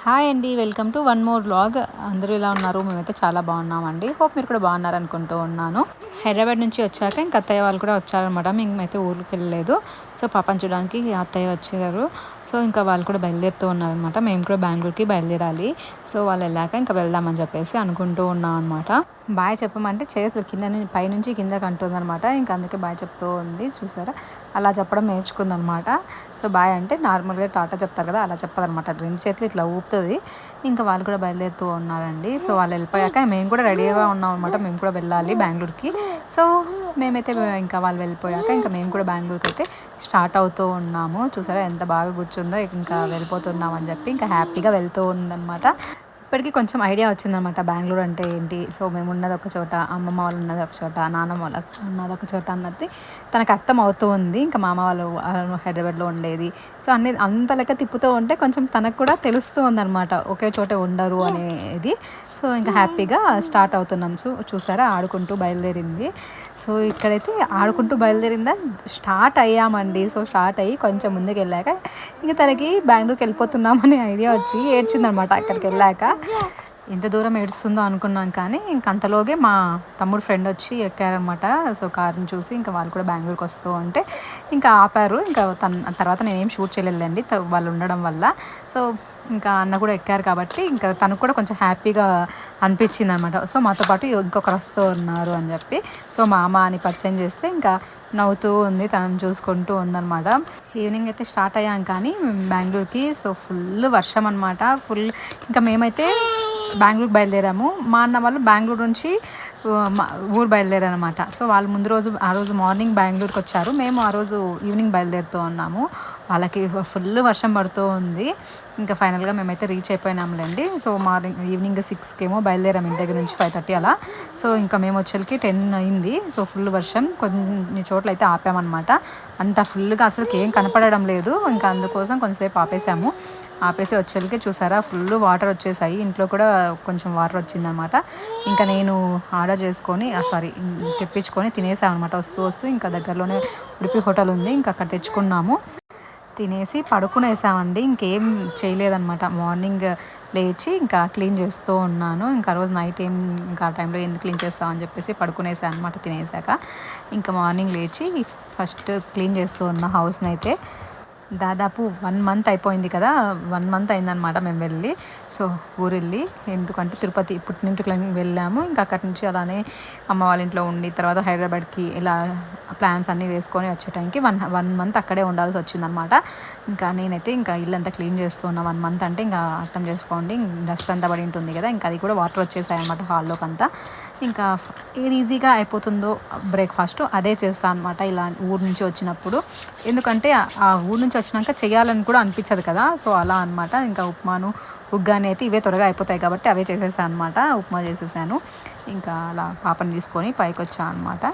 Hi అండి. Welcome to one more vlog. అందరూ ఎలా ఉన్నారు? మేమైతే చాలా బాగున్నామండి. హోప్ మీరు కూడా బాగున్నారనుకుంటూ ఉన్నాను. హైదరాబాద్ నుంచి వచ్చాక ఇంక అత్తయ్య వాళ్ళు కూడా వచ్చారనమాట. మేమైతే ఊరికి వెళ్ళలేదు. సో పాపని చూడడానికి అత్తయ్య వచ్చారు. సో ఇంకా వాళ్ళు కూడా బయలుదేరుతూ ఉన్నారనమాట. మేము కూడా బెంగళూరుకి బయలుదేరాలి. సో వాళ్ళు వెళ్ళాక ఇంకా వెళ్దామని చెప్పేసి అనుకుంటూ ఉన్నాం అనమాట. బాయ్ చెప్పమంటే చేతులు పైనుంచి కిందకి అంటుందనమాట. ఇంకా అందుకే బాయ్ చెప్తూ ఉంది. చూసారా, అలా చెప్పడం నేర్చుకుందనమాట. సో బాయ్ అంటే నార్మల్గా టాటా చెప్తారు కదా, అలా చెప్పదనమాట. రెండు చేతులు ఇట్లా ఊపుతుంది. ఇంకా వాళ్ళు కూడా బయలుదేరుతూ ఉన్నారండి. సో వాళ్ళు వెళ్ళిపోయాక మేము కూడా రెడీగా ఉన్నాం అనమాట. మేము కూడా వెళ్ళాలి బెంగళూరుకి. సో మేమైతే ఇంకా వాళ్ళు వెళ్ళిపోయాక ఇంకా మేము కూడా బెంగళూరుకి అయితే స్టార్ట్ అవుతూ ఉన్నాము. చూసారా ఎంత బాగా కూర్చుందో. ఇంకా వెళ్ళిపోతున్నాం అని చెప్పి ఇంకా హ్యాపీగా వెళ్తూ ఉందన్నమాట. ఇప్పటికీ కొంచెం ఐడియా వచ్చిందనమాట బెంగళూరు అంటే ఏంటి. సో మేము ఉన్నది ఒక చోట, అమ్మమ్మ వాళ్ళు ఉన్నది ఒక చోట, నాన్నమ్మ వాళ్ళు ఉన్నది ఒక చోట అన్నది తనకు అర్థం అవుతూ ఉంది. ఇంకా మామ వాళ్ళు హైదరాబాద్లో ఉండేది. సో అన్ని అంత లెక్క తిప్పుతూ ఉంటే కొంచెం తనకు కూడా తెలుస్తూ ఉందన్నమాట, ఒకే చోట ఉండరు అనేది. సో ఇంకా హ్యాపీగా స్టార్ట్ అవుతున్నాం. చూసారా ఆడుకుంటూ బయలుదేరింది. సో ఇక్కడైతే ఆడుకుంటూ బయలుదేరిందా, స్టార్ట్ అయ్యామండి. సో స్టార్ట్ అయ్యి కొంచెం ముందుకు వెళ్ళాక ఇంక తనకి బెంగళూరుకి వెళ్ళిపోతున్నామని ఐడియా వచ్చి ఏడ్చిందనమాట. అక్కడికి వెళ్ళాక ఎంత దూరం ఏడుస్తుందో అనుకున్నాం, కానీ ఇంక అంతలోగే మా తమ్ముడు ఫ్రెండ్ వచ్చి ఎక్కారనమాట. సో కార్ని చూసి ఇంకా వాళ్ళు కూడా బెంగళూరుకి వస్తూ ఉంటే ఇంకా ఆపారు. ఇంకా తర్వాత నేనేం షూట్ చేయలేదండి వాళ్ళు ఉండడం వల్ల. సో ఇంకా అన్న కూడా ఎక్కారు కాబట్టి ఇంకా తనకు కూడా కొంచెం హ్యాపీగా అనిపించింది అనమాట. సో మాతో పాటు ఇంకొకరు వస్తూ ఉన్నారు అని చెప్పి సో మా అమ్మ అని పరిచయం చేస్తే ఇంకా నవ్వుతూ ఉంది, తనని చూసుకుంటూ ఉందన్నమాట. ఈవినింగ్ అయితే స్టార్ట్ అయ్యాం కానీ బెంగళూరుకి. సో ఫుల్ వర్షం అనమాట. ఇంకా మేమైతే బెంగళూరుకి బయలుదేరాము. మా అన్న వాళ్ళు బెంగళూరు నుంచి ఊరు బయలుదేరారు అనమాట. సో వాళ్ళు ముందు రోజు ఆ రోజు మార్నింగ్ బెంగళూరుకి వచ్చారు. మేము ఆ రోజు ఈవినింగ్ బయలుదేరుతూ ఉన్నాము. వాళ్ళకి ఫుల్ వర్షం పడుతూ ఉంది. ఇంకా ఫైనల్గా మేమైతే రీచ్ అయిపోయినాంలేండి. సో ఈవినింగ్ 6కి ఏమో బయలుదేరాము ఇంటి దగ్గర నుంచి, 5:30 అలా. సో ఇంకా మేము వచ్చేకి 10 అయింది. సో ఫుల్ వర్షం, కొన్ని చోట్ల అయితే ఆపామన్నమాట. అంత ఫుల్గా అసలు ఏం కనపడడం లేదు. ఇంకా అందుకోసం కొంచెంసేపు ఆపేసి వచ్చేకి చూసారా ఫుల్ వాటర్ వచ్చేసాయి. ఇంట్లో కూడా కొంచెం వాటర్ వచ్చిందనమాట. ఇంకా నేను ఆర్డర్ చేసుకొని తెప్పించుకొని తినేసాను అనమాట. వస్తూ ఇంకా దగ్గరలోనే ఉడిపి హోటల్ ఉంది, ఇంకా అక్కడ తెచ్చుకున్నాము. తినేసి పడుకునేసామండి. ఇంకేం చేయలేదన్నమాట. మార్నింగ్ లేచి ఇంకా క్లీన్ చేస్తూ ఉన్నాను. ఇంకా రోజు నైట్ ఇంకా ఆ టైంలో ఎందుకు క్లీన్ చేస్తామని చెప్పేసి పడుకునేసాను అనమాట తినేసాక. ఇంకా మార్నింగ్ లేచి ఫస్ట్ క్లీన్ చేస్తూ ఉన్న హౌస్ని అయితే. దాదాపు 1 మంత్ అయిపోయింది కదా, 1 మంత్ అయిందనమాట మేము వెళ్ళి. సో ఊరెళ్ళి, ఎందుకంటే తిరుపతి పుట్టినింటికి వెళ్ళాము. ఇంకా అక్కడి నుంచి అలానే అమ్మ వాళ్ళ ఇంట్లో ఉండి తర్వాత హైదరాబాద్కి ఇలా ప్లాన్స్ అన్నీ వేసుకొని వచ్చే టైంకి వన్ మంత్ అక్కడే ఉండాల్సి వచ్చిందనమాట. ఇంకా నేనైతే ఇంకా ఇల్లంతా క్లీన్ చేస్తున్నా. 1 మంత్ అంటే ఇంకా అర్థం చేసుకోండి, డస్ట్ అంతా పడి ఉంటుంది కదా. ఇంకా అది కూడా వాటర్ వచ్చేసాయి అనమాట హాల్లోకి అంతా. ఇంకా ఏది ఈజీగా అయిపోతుందో బ్రేక్ఫాస్ట్ అదే చేస్తాను అనమాట ఇలా ఊరు నుంచి వచ్చినప్పుడు. ఎందుకంటే ఆ ఊరు నుంచి వచ్చినాక చేయాలని కూడా అనిపించదు కదా. సో అలా అనమాట. ఇంకా ఉప్మాను ఉగ్గాని అయితే ఇవే త్వరగా అయిపోతాయి కాబట్టి అవే చేసేసాను అనమాట. ఉప్మా చేసేసాను. ఇంకా అలా పాపని తీసుకొని పైకి వచ్చాను అనమాట.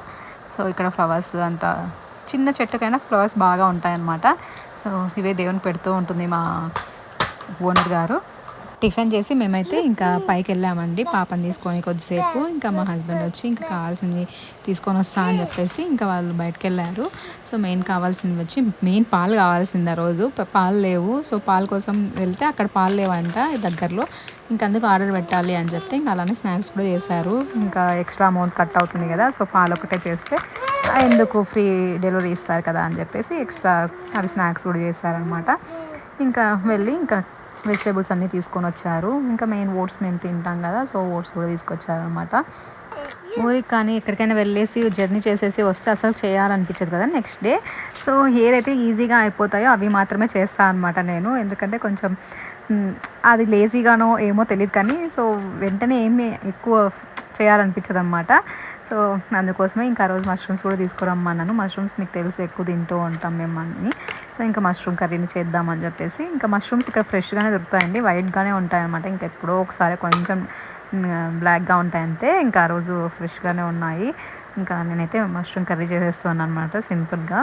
సో ఇక్కడ ఫ్లవర్స్ అంతా, చిన్న చెట్టుకైనా ఫ్లవర్స్ బాగా ఉంటాయన్నమాట. సో ఇవే దేవునికి పెడుతూ ఉంటుంది మా ఓనర్ గారు. టిఫిన్ చేసి మేమైతే ఇంకా పైకి వెళ్ళామండి పాపని తీసుకొని కొద్దిసేపు. ఇంకా మా హస్బెండ్ వచ్చి ఇంకా కావాల్సింది తీసుకొని వస్తా అని చెప్పేసి ఇంకా వాళ్ళు బయటకు వెళ్ళారు. సో మెయిన్ పాలు కావాల్సింది ఆ రోజు. పాలు లేవు. సో పాలు కోసం వెళ్తే అక్కడ పాలు లేవంట దగ్గరలో. ఇంకా అందుకు ఆర్డర్ పెట్టాలి అని చెప్తే ఇంకా అలానే స్నాక్స్ కూడా చేశారు. ఇంకా ఎక్స్ట్రా అమౌంట్ కట్ అవుతుంది కదా, సో పాలు ఒకటే చేస్తే ఎందుకు ఫ్రీ డెలివరీ ఇస్తారు కదా అని చెప్పేసి ఎక్స్ట్రా అవి స్నాక్స్ కూడా చేశారనమాట. ఇంకా వెళ్ళి ఇంకా వెజిటేబుల్స్ అన్నీ తీసుకొని వచ్చారు. ఇంకా మెయిన్ ఓట్స్ మేము తింటాం కదా, సో ఓట్స్ కూడా తీసుకొచ్చారనమాట. ఊరికి కానీ ఎక్కడికైనా వెళ్ళేసి జర్నీ చేసేసి వస్తే అసలు చేయాలనిపించదు కదా నెక్స్ట్ డే. సో ఏదైతే ఈజీగా అయిపోతాయో అవి మాత్రమే చేస్తాను అనమాట నేను. ఎందుకంటే కొంచెం అది లేజీగానో ఏమో తెలియదు కానీ సో వెంటనే ఏమీ ఎక్కువ చేయాలనిపించదు అనమాట. సో అందుకోసమే ఇంకా ఆ రోజు మష్రూమ్స్ కూడా తీసుకురమ్మన్నాను. మష్రూమ్స్ మీకు తెలిసి ఎక్కువ తింటూ ఉంటాం మేము అన్నీ. సో ఇంకా మష్రూమ్ కర్రీని చేద్దామని చెప్పేసి ఇంకా మష్రూమ్స్ ఇక్కడ ఫ్రెష్గానే దొరుకుతాయండి, వైట్గానే ఉంటాయన్నమాట. ఇంకా ఎప్పుడో ఒకసారి కొంచెం బ్లాక్గా ఉంటాయి అంతే. ఇంకా ఆ రోజు ఫ్రెష్గానే ఉన్నాయి. ఇంకా నేనైతే మష్రూమ్ కర్రీ చేసేస్తున్నాను అనమాట సింపుల్గా.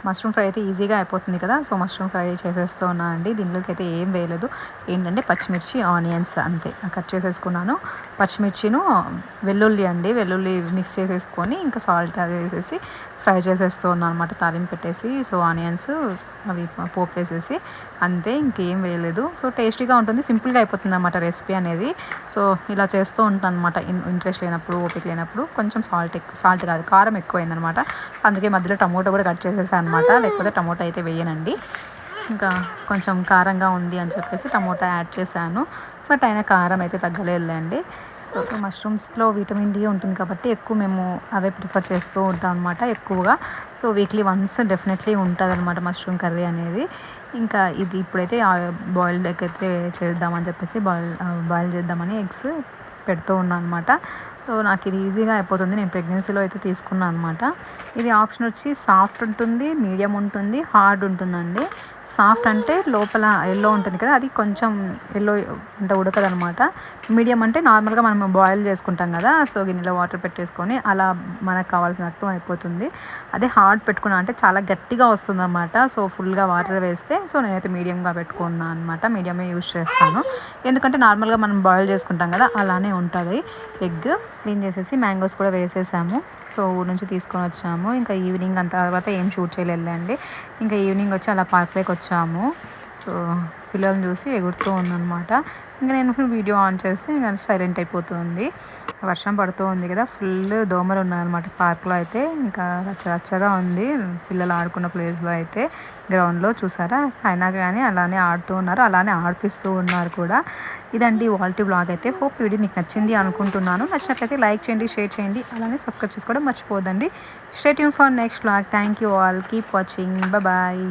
మష్రూమ్ ఫ్రై అయితే ఈజీగా అయిపోతుంది కదా, సో మష్రూమ్ ఫ్రై చేసేస్తూ ఉన్నాను అండి. దీనిలోకి అయితే ఏం వేయలేదు, ఏంటంటే పచ్చిమిర్చి, ఆనియన్స్ అంతే కట్ చేసేసుకున్నాను. పచ్చిమిర్చిను వెల్లుల్లి మిక్స్ చేసేసుకొని ఇంకా సాల్ట్ అది వేసేసి ఫ్రై చేసేస్తూ ఉన్నాను అనమాట తాలింపు పెట్టేసి. సో ఆనియన్స్ అవి పోపు వేసేసి అంతే, ఇంకేం వేయలేదు. సో టేస్టీగా ఉంటుంది, సింపుల్గా అయిపోతుంది అన్నమాట రెసిపీ అనేది. సో ఇలా చేస్తూ ఉంటాను అనమాట ఇంట్రెస్ట్ లేనప్పుడు, ఓపిక లేనప్పుడు. కొంచెం సాల్ట్ కాదు కారం ఎక్కువైందనమాట, అందుకే మధ్యలో టమోటో కూడా కట్ చేసేసాను అనమాట, లేకపోతే టమోటో అయితే వేయనండి. ఇంకా కొంచెం కారంగా ఉంది అని చెప్పేసి టమోటా యాడ్ చేశాను, బట్ అయినా కారం అయితే తగ్గలేదులేండి. సో మష్రూమ్స్లో విటమిన్ డి ఉంటుంది కాబట్టి ఎక్కువ మేము అవే ప్రిఫర్ చేస్తూ ఉంటాం అనమాట ఎక్కువగా. సో వీక్లీ వన్స్ డెఫినెట్లీ ఉంటుంది అనమాట మష్రూమ్ కర్రీ అనేది. ఇంకా ఇది ఇప్పుడైతే బాయిల్డ్ ఎగ్ అయితే చేద్దామని చెప్పేసి బాయిల్ చేద్దామని ఎగ్స్ పెడుతూ ఉన్నాను అనమాట. సో నాకు ఇది ఈజీగా అయిపోతుంది, నేను ప్రెగ్నెన్సీలో అయితే తీసుకున్నాను అనమాట. ఇది ఆప్షన్ వచ్చి సాఫ్ట్ ఉంటుంది, మీడియం ఉంటుంది, హార్డ్ ఉంటుందండి. సాఫ్ట్ అంటే లోపల ఎల్లో ఉంటుంది కదా, అది కొంచెం ఎల్లో అంత ఉడకదనమాట. మీడియం అంటే నార్మల్గా మనం బాయిల్ చేసుకుంటాం కదా, సో గిన్నెలో వాటర్ పెట్టేసుకొని అలా మనకు కావాల్సినట్టు అయిపోతుంది. అదే హార్డ్ పెట్టుకున్నా అంటే చాలా గట్టిగా వస్తుంది అనమాట. సో ఫుల్గా వాటర్ వేస్తే, సో నేనైతే మీడియంగా పెట్టుకున్నాను అనమాట, మీడియమే యూజ్ చేస్తాను. ఎందుకంటే నార్మల్గా మనం బాయిల్ చేసుకుంటాం కదా అలానే ఉంటుంది. ఎగ్ క్లీన్ చేసేసి మ్యాంగోస్ కూడా వేసేసాము. సో ఊరు నుంచి తీసుకొని వచ్చాము. ఇంకా ఈవినింగ్ అంత తర్వాత ఏం షూట్ చేయలేదండి. ఇంకా ఈవినింగ్ వచ్చి అలా పార్క్లోకి వచ్చాము. సో పిల్లల్ని చూసి ఎగురుతూ ఉందన్నమాట. ఇంకా నేను వీడియో ఆన్ చేస్తే ఇంకా సైలెంట్ అయిపోతుంది. వర్షం పడుతూ ఉంది కదా, ఫుల్ దోమలు ఉన్నాయన్నమాట పార్క్లో అయితే. ఇంకా రచ్చరచ్చగా ఉంది పిల్లలు ఆడుకున్న ప్లేస్లో అయితే, గ్రౌండ్లో చూసారా. అయినా కానీ అలానే ఆడుతూ ఉన్నారు, అలానే ఆడిపిస్తూ ఉన్నారు కూడా. ఇదండి వాల్టీ బ్లాగ్ అయితే. హోప్ వీడియో మీకు నచ్చింది అనుకుంటున్నాను. నచ్చినట్లయితే లైక్ చేయండి, షేర్ చేయండి, అలానే సబ్స్క్రైబ్ చేసుకోవడం మర్చిపోదండి. Stay tune for next blog. Thank you all, keep watching, bye.